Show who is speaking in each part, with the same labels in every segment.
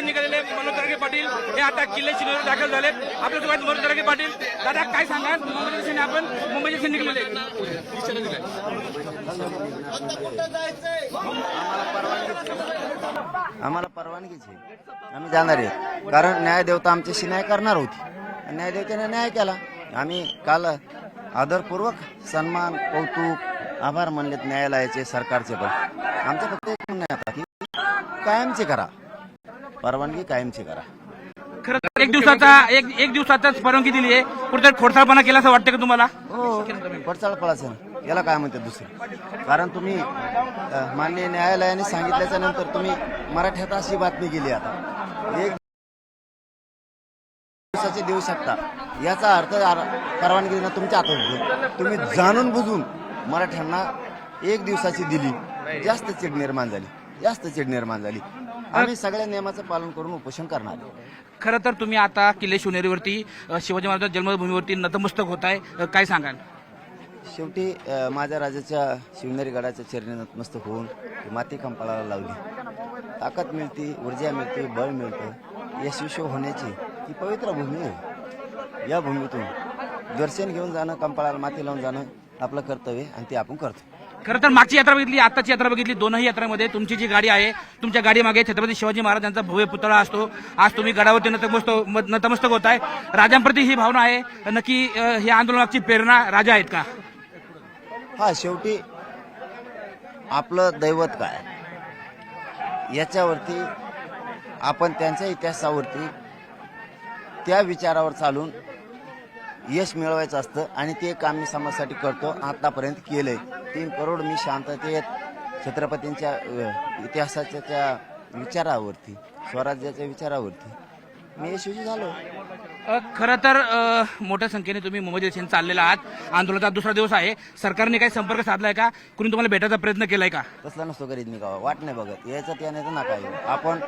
Speaker 1: Election निघालेले मनोज जरांगे पाटील हे आता किल्ले शिवनेरीवर दाखल झाले। आपल्यासोबत मनोज जरांगे पाटील, दादा काय सांगा, मुंबई दिशेने आपण मुंबई दिशेने निघलेले
Speaker 2: आम्हाला परवानगीच आहे, आम्ही जाणार आहे। कारण न्यायदेवता आमच्याशी न्याय करणार होती, न्यायदेवतेने न्याय केला। आम्ही काल आदरपूर्वक सन्मान, कौतुक, आभार मानलेत न्यायालयाचे, सरकारचे। पण आमचं फक्त एक म्हणणं आहे की कायमचे करा, परवानगी कायमची करा।
Speaker 1: खरं तर एक दिवसाचाच परवानगी दिली आहे, कुठेतरी खोडसाळपणा केला असं वाटतं का तुम्हाला?
Speaker 2: हो, पडचाळपणाचं याला काय म्हणतात दुसरं? कारण तुम्ही माननीय न्यायालयाने सांगितल्याच्या नंतर तुम्ही मराठ्यात अशी बातमी केली, आता एक दिवसाचे देऊ शकता, याचा अर्थ परवानगी देणं तुमच्या हातात। तुम्ही जाणून बुजून मराठ्यांना एक दिवसाची दिली, जास्त चीड निर्माण झाली। आम्ही सगळ्या नियमाचं पालन करून उपोषण करणार।
Speaker 1: खरं तर तुम्ही आता किल्ले शिवनेरीवरती शिवाजी महाराज जन्मभूमीवरती नतमस्तक होत आहे, काय सांगाल?
Speaker 2: शेवटी माझ्या राजाच्या शिवनेरी गडाच्या चरणी नतमस्तक होऊन माती कंपाळाला लावली। ताकद मिळते, ऊर्जा मिळते, बळ मिळतं। यशस्वी होण्याची ही पवित्र भूमी आहे। या भूमीतून दर्शन घेऊन जाणं, कंपाळाला माती लावून जाणं आपलं कर्तव्य, आणि ते आपण करतो।
Speaker 1: खरं तर मागची यात्रा बघितली, आताची यात्रा बघितली, दोनही यात्रामध्ये तुमची जी गाडी आहे, तुमच्या गाडीमागे छत्रपती शिवाजी महाराजांचा भव्य पुतळा असतो। आज तुम्ही गडावरती नतमस्तक होत आहे, राजांप्रती ही भावना आहे, नक्की या आंदोलनाची प्रेरणा राजा आहेत का?
Speaker 2: हा, शेवटी आपलं दैवत काय याच्यावरती आपण त्यांच्या इतिहासावरती त्या विचारावर चालून यश मिळवायचं असतं, आणि ते काम मी समाजासाठी करतो, आतापर्यंत केलंय। 3 करोड मी शांततेत छत्रपतींच्या इतिहासाच्या त्या विचारावरती, स्वराज्याच्या विचारावरती मी यशस्वी झालो।
Speaker 1: खरं तर मोठ्या संख्येने तुम्ही मुंबई दिशेने चाललेला आहात, आंदोलनाचा दुसरा दिवस आहे, सरकारने काही संपर्क साधलाय का? कुणी तुम्हाला भेटायचा प्रयत्न केलाय का?
Speaker 2: तसला नसतो करीत मी गावा, वाट नाही बघत, यायचं त्याने तर नका येऊ। आपण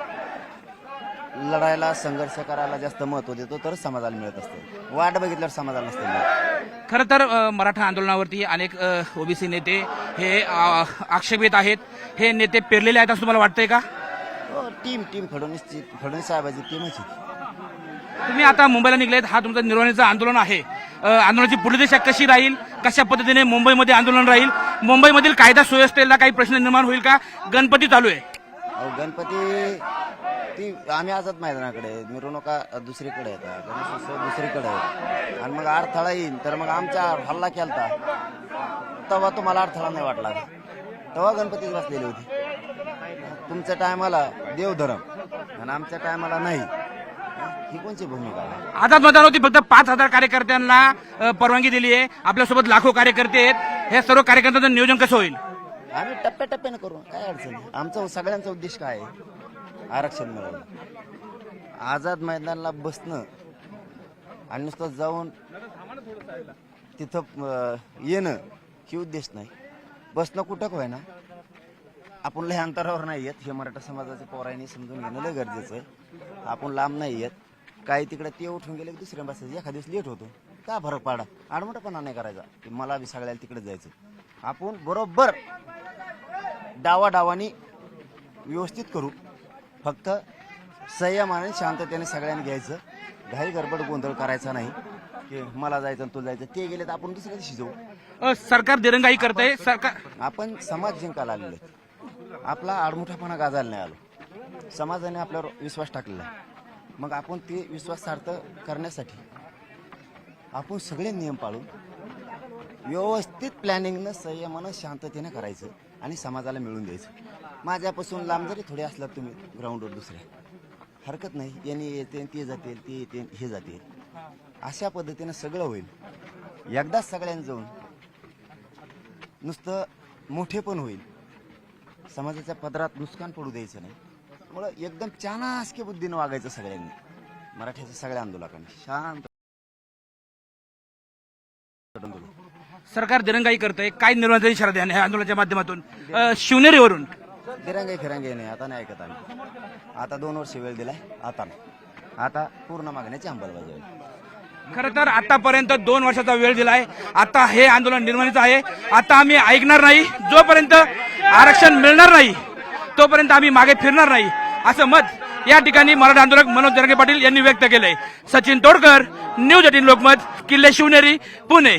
Speaker 2: लढायला, संघर्ष करायला जास्त महत्व देतो, तर समाजाला मिळत असते। वाट बघितल्यावर समाजाला नसते मिळत।
Speaker 1: खरं तर मराठा आंदोलनावरती अनेक ओबीसी नेते हे आक्षेपित आहेत, हे नेते पेरलेले आहेत असं तुम्हाला वाटतंय का?
Speaker 2: टीम फडणवीस साहेबांची टीमच आहे।
Speaker 1: तुम्ही आता मुंबईला निघलेत, हा तुमचं निर्वाणीचं आंदोलन आहे, आंदोलनाची पुढील दिशा कशी राहील, कशा पद्धतीने मुंबईमध्ये आंदोलन राहील, मुंबईमधील कायदा सुव्यवस्थेला काही प्रश्न निर्माण होईल का? गणपती चालू आहे,
Speaker 2: गणपती ती आम्ही आझाद मैदानाकडे, मिरवणुका दुसरीकडे येतात, गणेशोत्सव दुसरीकडे आहे, आणि मग अडथळा येईल तर मग आमच्या हल्ला केलता तेव्हा तुम्हाला अडथळा नाही वाटला, तेव्हा गणपतीच बसलेली होती। तुमच्या टायमाला देवधर्म आणि आमच्या टायमाला नाही, ही कोणची भूमिका आहे?
Speaker 1: आझाद मैदानावरती फक्त 5,000 कार्यकर्त्यांना परवानगी दिली आहे, आपल्यासोबत लाखो कार्यकर्ते आहेत, हे सर्व कार्यकर्त्यांचं नियोजन कसं होईल?
Speaker 2: आम्ही टप्प्याटप्प्याने करू, काय अडचण नाही। आमचं सगळ्यांचा उद्देश काय आहे? आरक्षण मिळवणं। आझाद मैदानाला बसणं आणि नुसतं जाऊन तिथं येणं ही उद्देश नाही। बसणं कुठं होय ना, आपण लय अंतरावर नाही येत, हे मराठा समाजाच्या पोरांनी समजून घेणं लय गरजेचं आहे। आपण लांब नाही येत, काही तिकडे ते उठून गेले दुसऱ्या बसायचं, एखाद्या दिवस लेट होतो, का फरक पाडा, आडमोठेपणा नाही करायचा की मला बी सगळ्याला तिकडे जायचं। आपण बरोबर डावाडावानी व्यवस्थित करू, फक्त संयमाने शांततेने सगळ्यांनी घ्यायचं, घाई गडबड गोंधळ करायचा नाही की मला जायचं तुला जायचं, ते गेले तर आपण दुसऱ्या दिवशी जाऊ।
Speaker 1: सरकार दिरंगाई करतंय, सरकार
Speaker 2: आपण समाज जिंकायला आलेलो आहे, आपला आडमुठापणा गाजायला नाही आलो, समाजाने आपल्यावर विश्वास टाकलेला आहे। मग आपण ते विश्वास सार्थ करण्यासाठी आपण सगळे नियम पाळून व्यवस्थित प्लॅनिंगनं, संयमानं, शांततेने करायचं आणि समाजाला मिळून द्यायचं। माझ्यापासून लांब जरी थोडे असलात तुम्ही ग्राउंडवर दुसऱ्या, हरकत नाही, यांनी येते ते जातील, ते येते हे जातील, अशा पद्धतीनं सगळं होईल। एकदाच सगळ्यांनी जाऊन नुसतं मोठे पण होईल, समाजाच्या पदरात नुकसान पडू द्यायचं नाही। त्यामुळे एकदम चाणाक्य बुद्धीनं वागायचं सगळ्यांनी, मराठ्याच्या सगळ्या आंदोलकांनी शांत।
Speaker 1: सरकार दिरंगाई करतंय, काय निर्णयाचा इशारा द्या या आंदोलनाच्या माध्यमातून शिवनेरीवरून?
Speaker 2: दिरंगाई फिरंगाई नाही, आता नाही ऐकत आम्ही, आता 2 वर्ष वेळ दिलाय, आता नाही, आता पूर्ण मागण्याची अंमलबजावणी।
Speaker 1: खरं तर आतापर्यंत 2 वर्षाचा वेळ दिलाय, आता हे आंदोलन निर्माणीचं आहे, आता आम्ही ऐकणार नाही, जोपर्यंत आरक्षण मिळणार नाही तोपर्यंत आम्ही मागे फिरणार नाही, असं मत या ठिकाणी मराठा आंदोलक मनोज जरांगे पाटील यांनी व्यक्त केलंय. सचिन तोडकर, न्यूज 18 लोकमत, किल्ले शिवनेरी, पुणे.